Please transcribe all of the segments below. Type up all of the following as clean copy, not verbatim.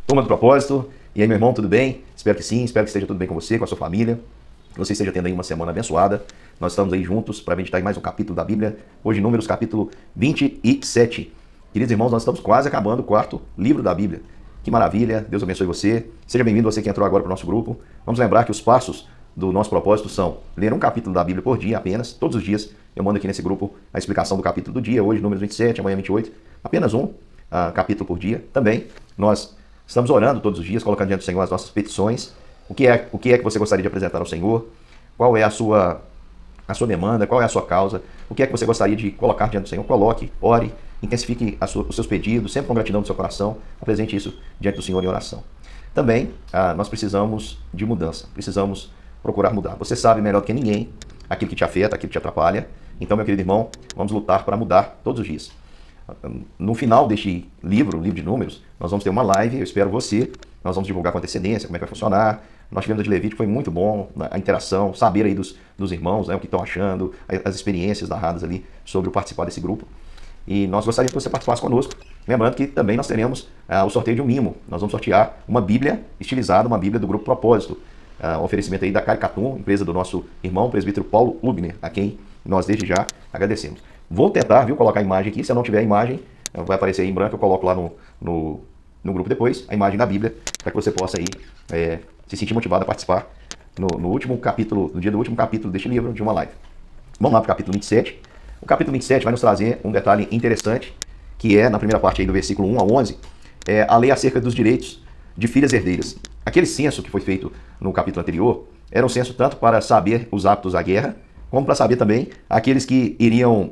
Turma do Propósito. E aí, meu irmão, tudo bem? Espero que sim, espero que esteja tudo bem com você, com a sua família. Que você esteja tendo aí uma semana abençoada. Nós estamos aí juntos para meditar em mais um capítulo da Bíblia. Hoje, Números, capítulo 27. Queridos irmãos, nós estamos quase acabando o quarto livro da Bíblia. Que maravilha, Deus abençoe você. Seja bem-vindo você que entrou agora para o nosso grupo. Vamos lembrar que os passos do nosso propósito são ler um capítulo da Bíblia por dia apenas, todos os dias. Eu mando aqui nesse grupo a explicação do capítulo do dia, hoje Números 27, amanhã 28, apenas um capítulo por dia. Também nós estamos orando todos os dias, colocando diante do Senhor as nossas petições. O que é que você gostaria de apresentar ao Senhor? Qual é a sua demanda? Qual é a sua causa? O que é que você gostaria de colocar diante do Senhor? Coloque, ore, intensifique os seus pedidos, sempre com gratidão no seu coração. Apresente isso diante do Senhor em oração. Também nós precisamos de mudança, precisamos procurar mudar. Você sabe melhor do que ninguém aquilo que te afeta, aquilo que te atrapalha. Então, meu querido irmão, vamos lutar para mudar todos os dias. No final deste livro de Números, nós vamos ter uma live, eu espero você. Nós vamos divulgar com antecedência como é que vai funcionar. Nós tivemos a de Levítico, foi muito bom a interação, saber aí dos irmãos, né, o que estão achando, as experiências narradas ali sobre o participar desse grupo. E nós gostaríamos que você participasse conosco. Lembrando que também nós teremos o sorteio de um mimo. Nós vamos sortear uma Bíblia estilizada, uma Bíblia do Grupo Propósito. Oferecimento aí da Caricatum, empresa do nosso irmão, presbítero Paulo Lubner, a quem nós desde já agradecemos. Vou tentar, colocar a imagem aqui. Se eu não tiver a imagem, vai aparecer aí em branco, eu coloco lá no grupo depois, a imagem da Bíblia, para que você possa aí se sentir motivado a participar no último capítulo, no dia do último capítulo deste livro, de uma live. Vamos lá para o capítulo 27. O capítulo 27 vai nos trazer um detalhe interessante, que é, na primeira parte aí do versículo 1 a 11, a lei acerca dos direitos de filhas herdeiras. Aquele censo que foi feito no capítulo anterior era um censo tanto para saber os aptos à guerra, como para saber também aqueles que iriam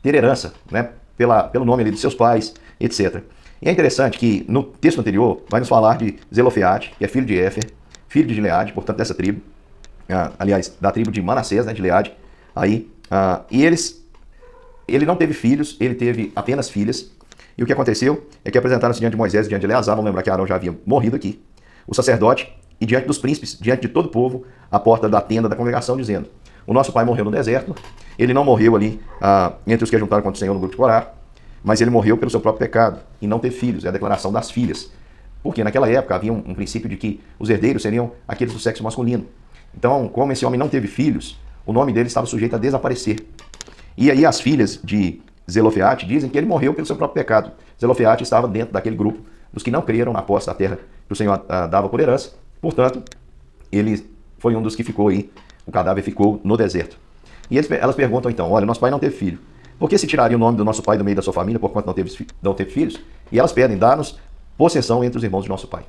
ter herança, né, pelo nome ali dos seus pais, etc. E é interessante que no texto anterior vai nos falar de Zelofeate, que é filho de Éfer, filho de Gileade, portanto dessa tribo, aliás, da tribo de Manassés, né, de Gileade, e ele não teve filhos, ele teve apenas filhas. E o que aconteceu é que apresentaram-se diante de Moisés e diante de Eleazar, vamos lembrar que Arão já havia morrido aqui, o sacerdote, e diante dos príncipes, diante de todo o povo, à porta da tenda da congregação, dizendo: o nosso pai morreu no deserto, ele não morreu ali entre os que juntaram contra o Senhor no grupo de Corá, mas ele morreu pelo seu próprio pecado e não teve filhos, é a declaração das filhas. Porque naquela época havia um princípio de que os herdeiros seriam aqueles do sexo masculino. Então, como esse homem não teve filhos, o nome dele estava sujeito a desaparecer. E aí as filhas de Zelofeate dizem que ele morreu pelo seu próprio pecado. Zelofeate estava dentro daquele grupo dos que não creram na posse da terra que o Senhor dava por herança. Portanto, ele foi um dos que ficou aí, o cadáver ficou no deserto. E elas perguntam então: olha, nosso pai não teve filho. Por que se tiraria o nome do nosso pai do meio da sua família, porquanto não teve filhos? E elas pedem: dá-nos possessão entre os irmãos de nosso pai.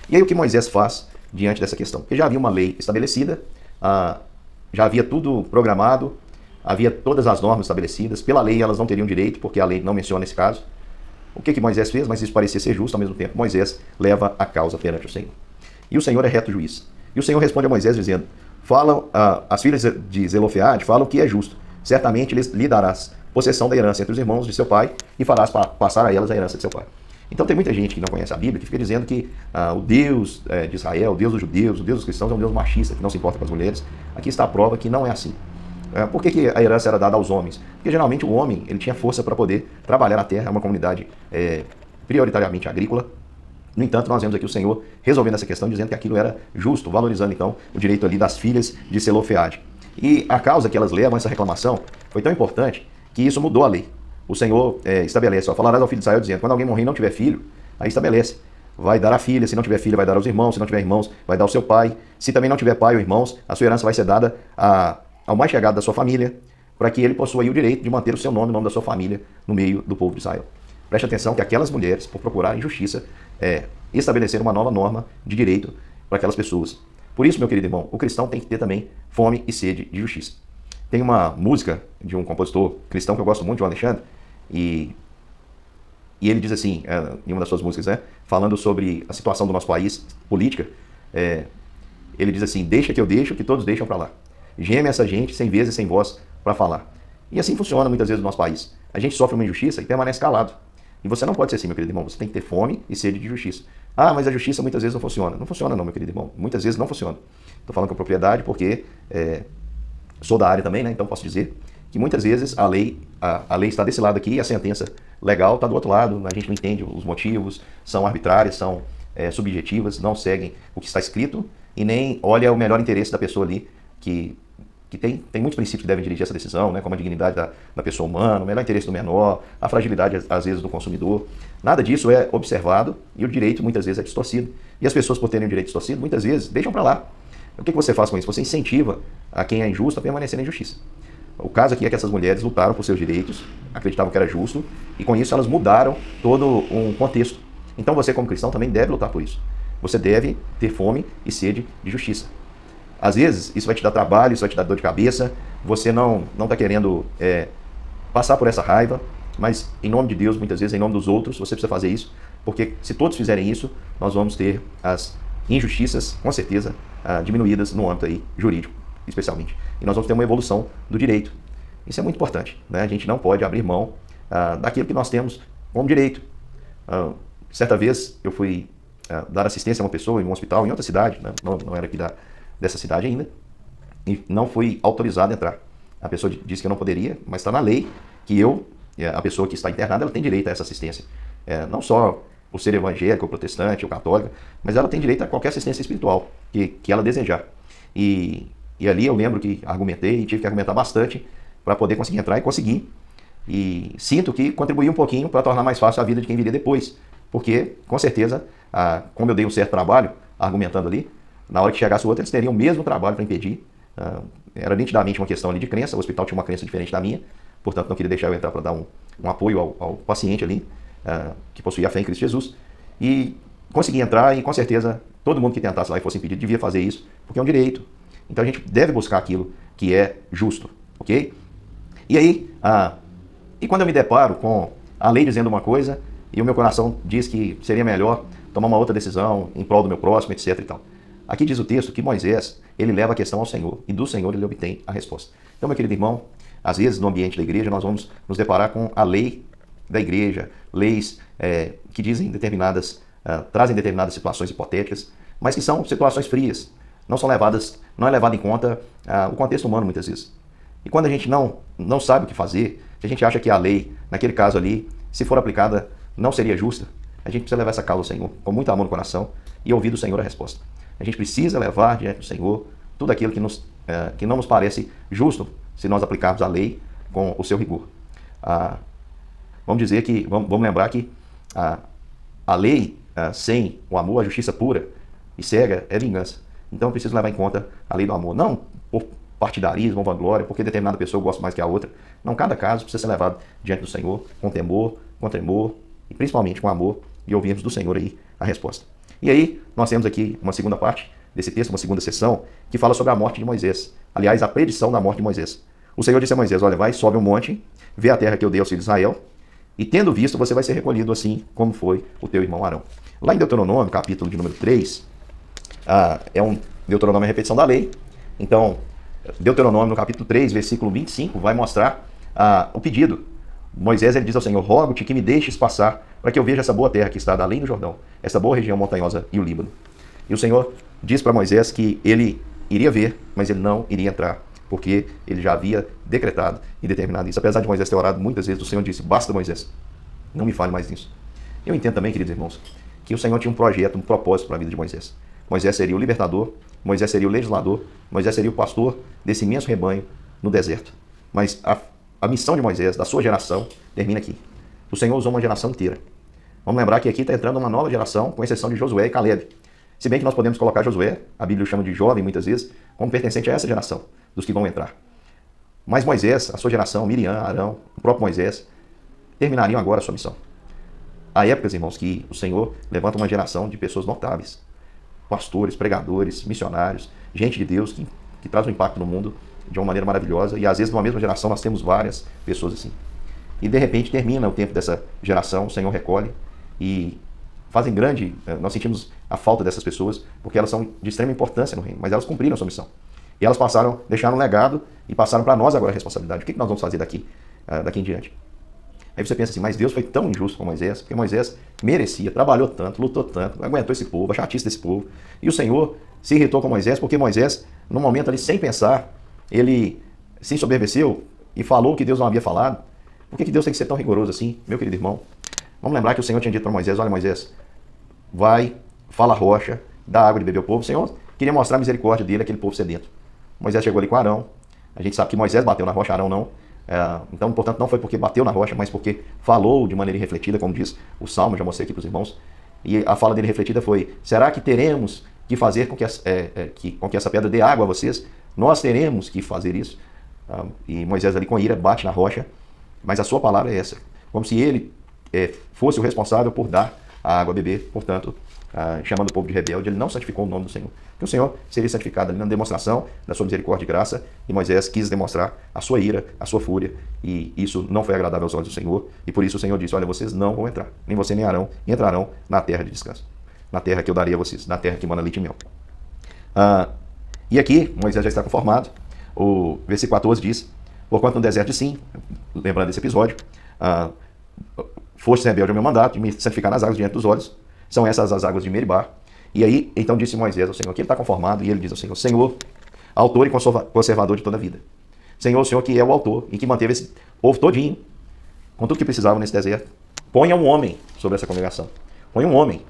E aí o que Moisés faz diante dessa questão? Porque já havia uma lei estabelecida, já havia tudo programado, havia todas as normas estabelecidas. Pela lei elas não teriam direito, porque a lei não menciona esse caso. O que Moisés fez? Mas isso parecia ser justo ao mesmo tempo. Moisés leva a causa perante o Senhor. E o Senhor é reto juiz. E o Senhor responde a Moisés dizendo: falam, as filhas de Zelofeade falam que é justo. Certamente lhe darás possessão da herança entre os irmãos de seu pai e farás passar a elas a herança de seu pai. Então tem muita gente que não conhece a Bíblia que fica dizendo que o Deus de Israel, o Deus dos judeus, o Deus dos cristãos é um Deus machista, que não se importa com as mulheres. Aqui está a prova que não é assim. Por que a herança era dada aos homens? Porque geralmente o homem ele tinha força para poder trabalhar na terra, é uma comunidade prioritariamente agrícola. No entanto, nós vemos aqui o Senhor resolvendo essa questão, dizendo que aquilo era justo, valorizando então o direito ali das filhas de Zelofeade. E a causa que elas levam, essa reclamação, foi tão importante que isso mudou a lei. O Senhor estabelece: falarás ao filho de Israel dizendo, quando alguém morrer e não tiver filho, aí estabelece: vai dar a filha, se não tiver filha vai dar aos irmãos, se não tiver irmãos vai dar ao seu pai, se também não tiver pai ou irmãos, a sua herança vai ser dada ao mais chegado da sua família, para que ele possua aí o direito de manter o seu nome, o nome da sua família, no meio do povo de Israel. Preste atenção que aquelas mulheres, por procurarem justiça, estabeleceram uma nova norma de direito para aquelas pessoas. Por isso, meu querido irmão, o cristão tem que ter também fome e sede de justiça. Tem uma música de um compositor cristão que eu gosto muito, João Alexandre, e ele diz assim, em uma das suas músicas, falando sobre a situação do nosso país, política, ele diz assim: deixa que eu deixo, que todos deixam para lá. Geme essa gente sem vez e sem voz para falar. E assim funciona muitas vezes no nosso país. A gente sofre uma injustiça e permanece calado. E você não pode ser assim, meu querido irmão. Você tem que ter fome e sede de justiça. Mas a justiça muitas vezes não funciona. Não funciona não, meu querido irmão. Muitas vezes não funciona. Estou falando com propriedade porque sou da área também, né? Então posso dizer que muitas vezes a lei está desse lado aqui e a sentença legal está do outro lado. A gente não entende os motivos, são arbitrárias, são subjetivas, não seguem o que está escrito e nem olha o melhor interesse da pessoa ali, que tem muitos princípios que devem dirigir essa decisão, né, como a dignidade da pessoa humana, o melhor interesse do menor, a fragilidade, às vezes, do consumidor. Nada disso é observado e o direito, muitas vezes, é distorcido. E as pessoas, por terem o direito distorcido, muitas vezes, deixam para lá. O que você faz com isso? Você incentiva a quem é injusto a permanecer na injustiça. O caso aqui é que essas mulheres lutaram por seus direitos, acreditavam que era justo, e com isso elas mudaram todo um contexto. Então você, como cristão, também deve lutar por isso. Você deve ter fome e sede de justiça. Às vezes, isso vai te dar trabalho, isso vai te dar dor de cabeça, você não está querendo passar por essa raiva, mas em nome de Deus, muitas vezes, em nome dos outros, você precisa fazer isso, porque se todos fizerem isso, nós vamos ter as injustiças, com certeza, diminuídas no âmbito aí, jurídico, especialmente. E nós vamos ter uma evolução do direito. Isso é muito importante, né? A gente não pode abrir mão daquilo que nós temos como direito. Certa vez eu fui dar assistência a uma pessoa em um hospital em outra cidade, né? Não era aqui dessa cidade ainda, e não fui autorizado a entrar. A pessoa disse que eu não poderia, mas está na lei que a pessoa que está internada, ela tem direito a essa assistência. Não só por ser evangélica, ou protestante, ou católica, mas ela tem direito a qualquer assistência espiritual que ela desejar. E ali eu lembro que argumentei e tive que argumentar bastante para poder conseguir entrar e conseguir. E sinto que contribuí um pouquinho para tornar mais fácil a vida de quem viria depois. Porque, com certeza, como eu dei um certo trabalho argumentando ali, na hora que chegasse o outro, eles teriam o mesmo trabalho para impedir. Era nitidamente uma questão ali de crença, o hospital tinha uma crença diferente da minha, portanto não queria deixar eu entrar para dar um apoio ao paciente ali, que possuía a fé em Cristo Jesus. E consegui entrar e, com certeza, todo mundo que tentasse lá e fosse impedido devia fazer isso, porque é um direito. Então a gente deve buscar aquilo que é justo, ok? E aí, e quando eu me deparo com a lei dizendo uma coisa e o meu coração diz que seria melhor tomar uma outra decisão em prol do meu próximo, etc. e tal. Aqui diz o texto que Moisés, ele leva a questão ao Senhor e do Senhor ele obtém a resposta. Então, meu querido irmão, às vezes no ambiente da igreja nós vamos nos deparar com a lei da igreja, leis que dizem trazem determinadas situações hipotéticas, mas que são situações frias, não é levado em conta o contexto humano muitas vezes. E quando a gente não sabe o que fazer, se a gente acha que a lei, naquele caso ali, se for aplicada, não seria justa, a gente precisa levar essa causa ao Senhor, com muito amor no coração, e ouvir do Senhor a resposta. A gente precisa levar diante do Senhor tudo aquilo que não nos parece justo se nós aplicarmos a lei com o seu rigor. Vamos lembrar que a lei sem o amor, a justiça pura e cega é vingança. Então eu preciso levar em conta a lei do amor, não por partidarismo ou vanglória, porque determinada pessoa gosta mais que a outra. Não, cada caso precisa ser levado diante do Senhor com temor, com tremor e principalmente com amor e ouvirmos do Senhor aí a resposta. E aí nós temos aqui uma segunda parte desse texto, uma segunda sessão, que fala sobre a morte de Moisés. Aliás, a predição da morte de Moisés. O Senhor disse a Moisés, olha, vai, sobe um monte, vê a terra que eu dei aos filhos de Israel, e tendo visto, você vai ser recolhido assim como foi o teu irmão Arão. Lá em Deuteronômio, capítulo de número 3, Deuteronômio é a repetição da lei. Então, Deuteronômio, no capítulo 3, versículo 25, vai mostrar o pedido. Moisés ele diz ao Senhor, rogo-te que me deixes passar, para que eu veja essa boa terra que está além do Jordão, essa boa região montanhosa e o Líbano. E o Senhor diz para Moisés que ele iria ver, mas ele não iria entrar, porque ele já havia decretado e determinado isso. Apesar de Moisés ter orado muitas vezes, o Senhor disse, basta Moisés, não me fale mais nisso. Eu entendo também, queridos irmãos, que o Senhor tinha um projeto, um propósito para a vida de Moisés. Moisés seria o libertador, Moisés seria o legislador, Moisés seria o pastor desse imenso rebanho no deserto. Mas a missão de Moisés, da sua geração, termina aqui. O Senhor usou uma geração inteira. Vamos lembrar que aqui está entrando uma nova geração, com exceção de Josué e Caleb. Se bem que nós podemos colocar Josué, a Bíblia o chama de jovem muitas vezes, como pertencente a essa geração, dos que vão entrar. Mas Moisés, a sua geração, Miriam, Arão, o próprio Moisés, terminariam agora a sua missão. Há épocas, irmãos, que o Senhor levanta uma geração de pessoas notáveis, pastores, pregadores, missionários, gente de Deus que traz um impacto no mundo de uma maneira maravilhosa, e às vezes numa mesma geração nós temos várias pessoas assim. E de repente termina o tempo dessa geração, o Senhor recolhe e fazem nós sentimos a falta dessas pessoas, porque elas são de extrema importância no reino, mas elas cumpriram a sua missão. E elas deixaram um legado e passaram para nós agora a responsabilidade. O que nós vamos fazer daqui em diante? Aí você pensa assim, mas Deus foi tão injusto com Moisés, porque Moisés merecia, trabalhou tanto, lutou tanto, aguentou esse povo, a chatice desse povo. E o Senhor se irritou com Moisés, porque Moisés, num momento ali, sem pensar, ele se ensoberbeceu e falou o que Deus não havia falado. Por que Deus tem que ser tão rigoroso assim, meu querido irmão? Vamos lembrar que o Senhor tinha dito para Moisés, olha Moisés, vai, fala a rocha, dá água de beber ao povo. O Senhor queria mostrar a misericórdia dele, aquele povo sedento. Moisés chegou ali com Arão. A gente sabe que Moisés bateu na rocha, Arão não. Então, portanto, não foi porque bateu na rocha, mas porque falou de maneira refletida, como diz o Salmo, já mostrei aqui para os irmãos. E a fala dele refletida foi: será que teremos que fazer com que essa pedra dê água a vocês? Nós teremos que fazer isso. E Moisés ali com ira bate na rocha, mas a sua palavra é essa. Como se ele fosse o responsável por dar a água a beber, portanto, chamando o povo de rebelde, ele não santificou o nome do Senhor. Porque o Senhor seria santificado ali na demonstração da sua misericórdia e graça, e Moisés quis demonstrar a sua ira, a sua fúria, e isso não foi agradável aos olhos do Senhor, e por isso o Senhor disse: olha, vocês não vão entrar, nem você nem Arão entrarão na terra de descanso, na terra que eu daria a vocês, na terra que mana leite e mel. E aqui, Moisés já está conformado. O versículo 14 diz: porquanto no deserto de Sim, lembrando desse episódio, foste rebelde ao meu mandato, de me santificar nas águas diante dos olhos, são essas as águas de Meribá. E aí, então disse Moisés ao Senhor, que ele está conformado, e ele diz ao Senhor: Senhor, autor e conservador de toda a vida. Senhor, o Senhor que é o autor e que manteve esse povo todinho, com tudo que precisava nesse deserto. Ponha um homem sobre essa congregação. Ponha um homem,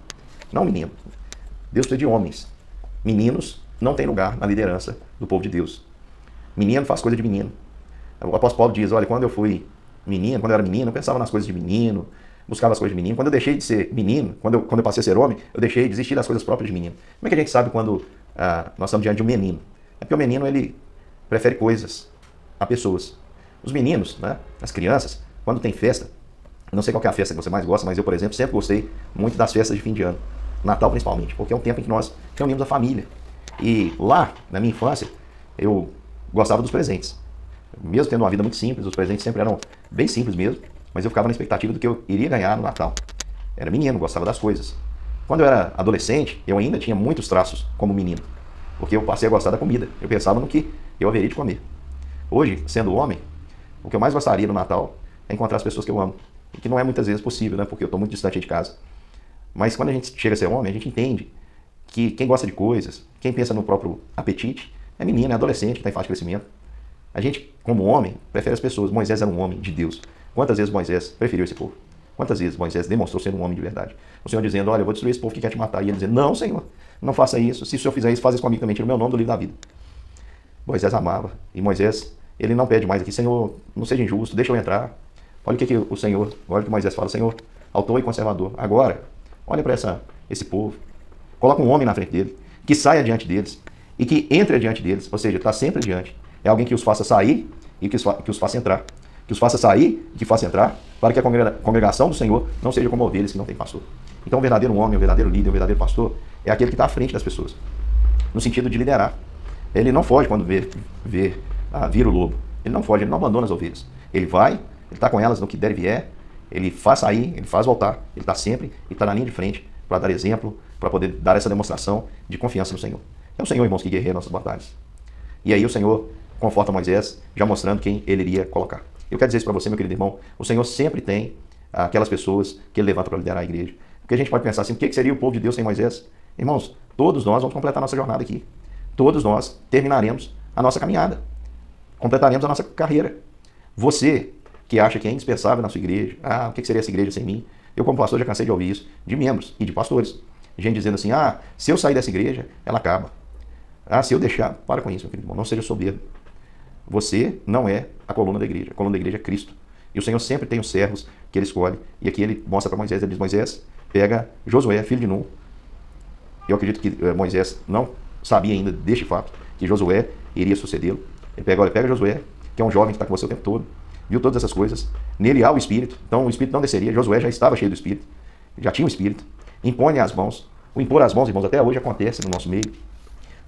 não um menino. Deus precisa de homens. Meninos não têm lugar na liderança do povo de Deus. Menino faz coisa de menino. O apóstolo Paulo diz: olha, quando eu era menino, eu pensava nas coisas de menino, buscava as coisas de menino. Quando eu deixei de ser menino, quando eu passei a ser homem, eu deixei de desistir das coisas próprias de menino. Como é que a gente sabe quando nós estamos diante de um menino? É porque o menino, ele prefere coisas a pessoas. Os meninos, né, as crianças, quando tem festa, não sei qual que é a festa que você mais gosta, mas eu, por exemplo, sempre gostei muito das festas de fim de ano. Natal principalmente, porque é um tempo em que nós reunimos a família. E lá, na minha infância, eu gostava dos presentes. Mesmo tendo uma vida muito simples, os presentes sempre eram bem simples mesmo, mas eu ficava na expectativa do que eu iria ganhar no Natal. Era menino, gostava das coisas. Quando eu era adolescente, eu ainda tinha muitos traços como menino, porque eu passei a gostar da comida. Eu pensava no que eu haveria de comer. Hoje, sendo homem, o que eu mais gostaria no Natal é encontrar as pessoas que eu amo. E que não é muitas vezes possível, né? Porque eu estou muito distante de casa. Mas quando a gente chega a ser homem, a gente entende que quem gosta de coisas, quem pensa no próprio apetite, é menino, é adolescente, está em fase de crescimento. A gente, como homem, prefere as pessoas. Moisés era um homem de Deus. Quantas vezes Moisés preferiu esse povo? Quantas vezes Moisés demonstrou ser um homem de verdade? O Senhor dizendo: olha, eu vou destruir esse povo que quer te matar. E ele dizendo: não, Senhor, não faça isso. Se o Senhor fizer isso, faz isso comigo também. Tira o meu nome do livro da vida. Moisés amava. E Moisés, ele não pede mais aqui: Senhor, não seja injusto, deixa eu entrar. Olha o que o Senhor, olha o que Moisés fala: Senhor, autor e conservador. Agora, olha para esse povo. Coloca um homem na frente dele, que saia diante deles e que entre adiante deles. Ou seja, está sempre adiante. É alguém que os faça sair e que os faça entrar. Que os faça sair e que faça entrar, para que a congregação do Senhor não seja como ovelhas que não tem pastor. Então, o verdadeiro homem, o verdadeiro líder, o verdadeiro pastor é aquele que está à frente das pessoas, no sentido de liderar. Ele não foge quando vira o lobo. Ele não foge, ele não abandona as ovelhas. Ele vai, ele está com elas no que der e vier, ele faz sair, ele faz voltar. Ele está sempre e está na linha de frente para dar exemplo, para poder dar essa demonstração de confiança no Senhor. É o Senhor, irmãos, que guerreia nossas batalhas. E aí o Senhor conforta Moisés, já mostrando quem ele iria colocar. Eu quero dizer isso para você, meu querido irmão: o Senhor sempre tem aquelas pessoas que ele levanta para liderar a igreja. Porque a gente pode pensar assim: o que seria o povo de Deus sem Moisés? Irmãos, todos nós vamos completar a nossa jornada aqui. Todos nós terminaremos a nossa caminhada. Completaremos a nossa carreira. Você que acha que é indispensável na sua igreja: o que seria essa igreja sem mim? Eu, como pastor, já cansei de ouvir isso de membros e de pastores. Gente dizendo assim: se eu sair dessa igreja, ela acaba. Se eu deixar, para com isso, meu querido irmão, não seja soberbo. Você não é a coluna da igreja. A coluna da igreja é Cristo. E o Senhor sempre tem os servos que ele escolhe. E aqui ele mostra para Moisés, ele diz: Moisés, pega Josué, filho de Nun. Eu acredito que Moisés não sabia ainda deste fato, que Josué iria sucedê-lo. Ele pega Josué, que é um jovem que está com você o tempo todo, viu todas essas coisas. Nele há o Espírito, então o Espírito não desceria. Josué já estava cheio do Espírito, já tinha o Espírito. Impõe as mãos. O impor as mãos, irmãos, até hoje acontece no nosso meio,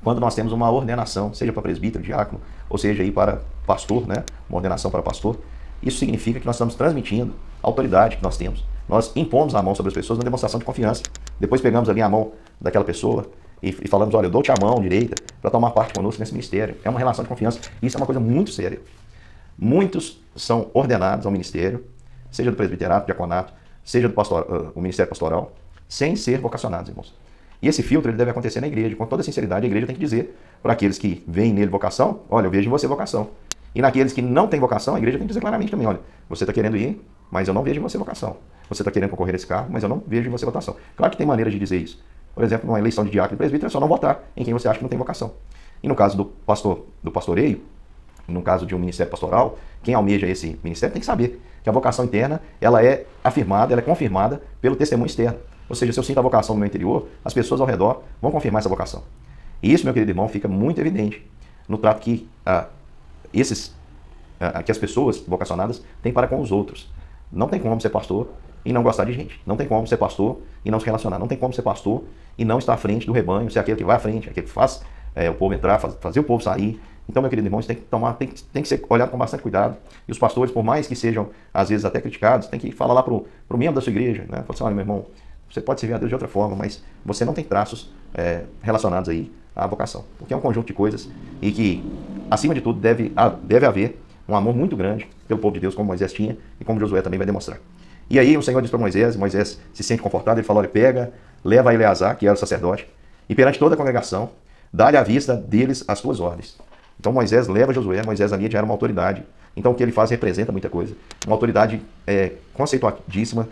quando nós temos uma ordenação, seja para presbítero, diácono, ou seja aí para pastor, né? Uma ordenação para pastor. Isso significa que nós estamos transmitindo a autoridade que nós temos. Nós impomos a mão sobre as pessoas na demonstração de confiança. Depois pegamos ali a mão daquela pessoa e falamos: olha, eu dou-te a mão direita para tomar parte conosco nesse ministério. É uma relação de confiança. Isso é uma coisa muito séria. Muitos são ordenados ao ministério, seja do presbiterato, diaconato, seja do o ministério pastoral, sem ser vocacionados, irmãos. E esse filtro ele deve acontecer na igreja. Com toda sinceridade, a igreja tem que dizer para aqueles que veem nele vocação: olha, eu vejo em você vocação. E naqueles que não têm vocação, a igreja tem que dizer claramente também: olha, você está querendo ir, mas eu não vejo em você vocação. Você está querendo concorrer a esse cargo, mas eu não vejo em você vocação. Claro que tem maneiras de dizer isso. Por exemplo, numa eleição de diácono e presbítero, é só não votar em quem você acha que não tem vocação. E no caso do pastoreio, no caso de um ministério pastoral, quem almeja esse ministério tem que saber que a vocação interna ela é afirmada, ela é confirmada pelo testemunho externo. Ou seja, se eu sinto a vocação no meu interior, as pessoas ao redor vão confirmar essa vocação. E isso, meu querido irmão, fica muito evidente no trato que que as pessoas vocacionadas têm para com os outros. Não tem como ser pastor e não gostar de gente. Não tem como ser pastor e não se relacionar. Não tem como ser pastor e não estar à frente do rebanho, ser aquele que vai à frente, aquele que faz o povo entrar, fazer o povo sair. Então, meu querido irmão, isso tem que ser olhado com bastante cuidado. E os pastores, por mais que sejam, às vezes, até criticados, tem que falar lá para o membro da sua igreja, né? Falar assim, olha, meu irmão, você pode servir a Deus de outra forma, mas você não tem traços relacionados aí à vocação. Porque é um conjunto de coisas e que, acima de tudo, deve haver um amor muito grande pelo povo de Deus, como Moisés tinha e como Josué também vai demonstrar. E aí o Senhor diz para Moisés se sente confortado, ele fala, olha, pega, leva a Eleazar, que era o sacerdote, e perante toda a congregação, dá-lhe à vista deles as tuas ordens. Então Moisés leva Josué, Moisés ali já era uma autoridade. Então o que ele faz representa muita coisa. Uma autoridade conceituadíssima.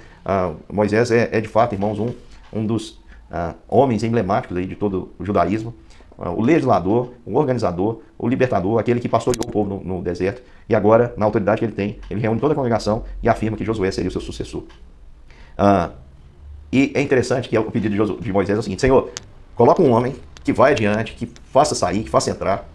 Moisés é de fato, irmãos, um dos homens emblemáticos aí de todo o judaísmo. O legislador, o organizador, o libertador, aquele que pastoreou o povo no deserto. E agora, na autoridade que ele tem, ele reúne toda a congregação e afirma que Josué seria o seu sucessor. E é interessante que o pedido de Moisés é o seguinte, Senhor, coloca um homem que vai adiante, que faça sair, que faça entrar.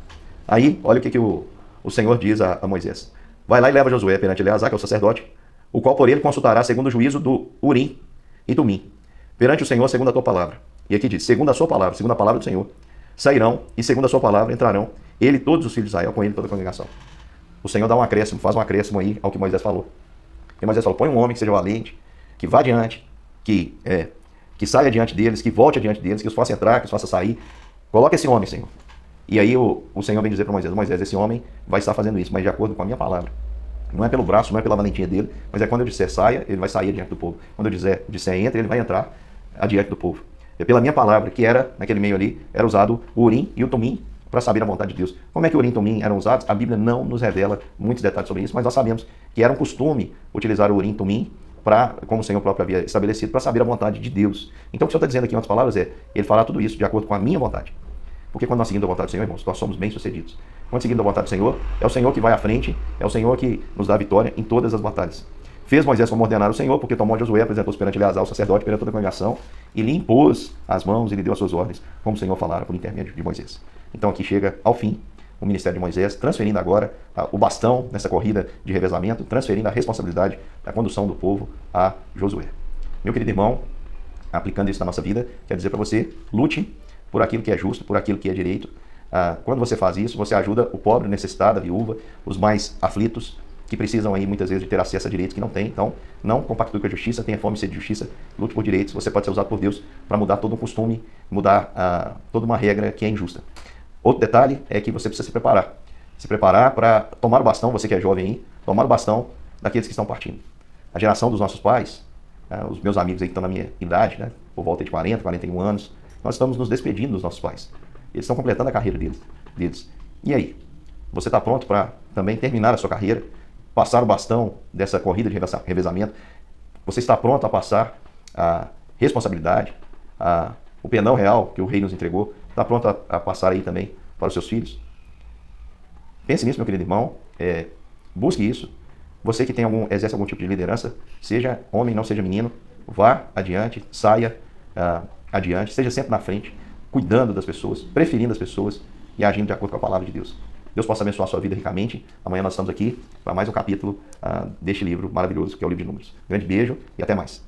Aí, olha o que o Senhor diz a Moisés. Vai lá e leva Josué perante Eleazar, que é o sacerdote, o qual por ele consultará segundo o juízo do Urim e Tumim, perante o Senhor segundo a tua palavra. E aqui diz, segundo a sua palavra, segundo a palavra do Senhor, sairão e segundo a sua palavra entrarão, ele e todos os filhos de Israel, com ele toda a congregação. O Senhor dá um acréscimo, faz um acréscimo aí ao que Moisés falou. E Moisés falou, põe um homem que seja valente, que vá adiante, que saia adiante deles, que volte adiante deles, que os faça entrar, que os faça sair. Coloca esse homem, Senhor. E aí o Senhor vem dizer para Moisés, esse homem vai estar fazendo isso, mas de acordo com a minha palavra. Não é pelo braço, não é pela valentia dele, mas é quando eu disser saia, ele vai sair adiante do povo. Quando eu disser entre, ele vai entrar adiante do povo. É pela minha palavra, que era, naquele meio ali, era usado o Urim e o Tumim para saber a vontade de Deus. Como é que o Urim e o Tumim eram usados? A Bíblia não nos revela muitos detalhes sobre isso, mas nós sabemos que era um costume utilizar o Urim e o Tumim como o Senhor próprio havia estabelecido, para saber a vontade de Deus. Então o que o Senhor está dizendo aqui em outras palavras ele fará tudo isso de acordo com a minha vontade. Porque quando nós seguimos a vontade do Senhor, irmãos, nós somos bem-sucedidos. Quando seguimos a vontade do Senhor, é o Senhor que vai à frente, é o Senhor que nos dá a vitória em todas as batalhas. Fez Moisés como ordenar o Senhor, porque tomou Josué, apresentou-se perante Eleazar, o sacerdote, perante toda a congregação, e lhe impôs as mãos e lhe deu as suas ordens, como o Senhor falara por intermédio de Moisés. Então aqui chega ao fim o ministério de Moisés, transferindo agora o bastão nessa corrida de revezamento, transferindo a responsabilidade da condução do povo a Josué. Meu querido irmão, aplicando isso na nossa vida, quer dizer para você, lute por aquilo que é justo, por aquilo que é direito. Quando você faz isso, você ajuda o pobre, o necessitado, a viúva, os mais aflitos, que precisam aí muitas vezes de ter acesso a direitos que não têm. Então, não compactue com a justiça, tenha fome e sede de justiça, lute por direitos. Você pode ser usado por Deus para mudar todo um costume, mudar toda uma regra que é injusta. Outro detalhe é que você precisa se preparar. Se preparar para tomar o bastão, você que é jovem aí, tomar o bastão daqueles que estão partindo. A geração dos nossos pais, os meus amigos aí que estão na minha idade, né, por volta de 40, 41 anos, nós estamos nos despedindo dos nossos pais. Eles estão completando a carreira deles. E aí? Você está pronto para também terminar a sua carreira, passar o bastão dessa corrida de revezamento? Você está pronto a passar a responsabilidade, o penal real que o rei nos entregou? Está pronto a passar aí também para os seus filhos? Pense nisso, meu querido irmão. Busque isso. Você que exerce algum tipo de liderança, seja homem, não seja menino, vá adiante, saia adiante, esteja sempre na frente, cuidando das pessoas, preferindo as pessoas e agindo de acordo com a palavra de Deus. Deus possa abençoar a sua vida ricamente. Amanhã nós estamos aqui para mais um capítulo deste livro maravilhoso que é o livro de Números. Grande beijo e até mais.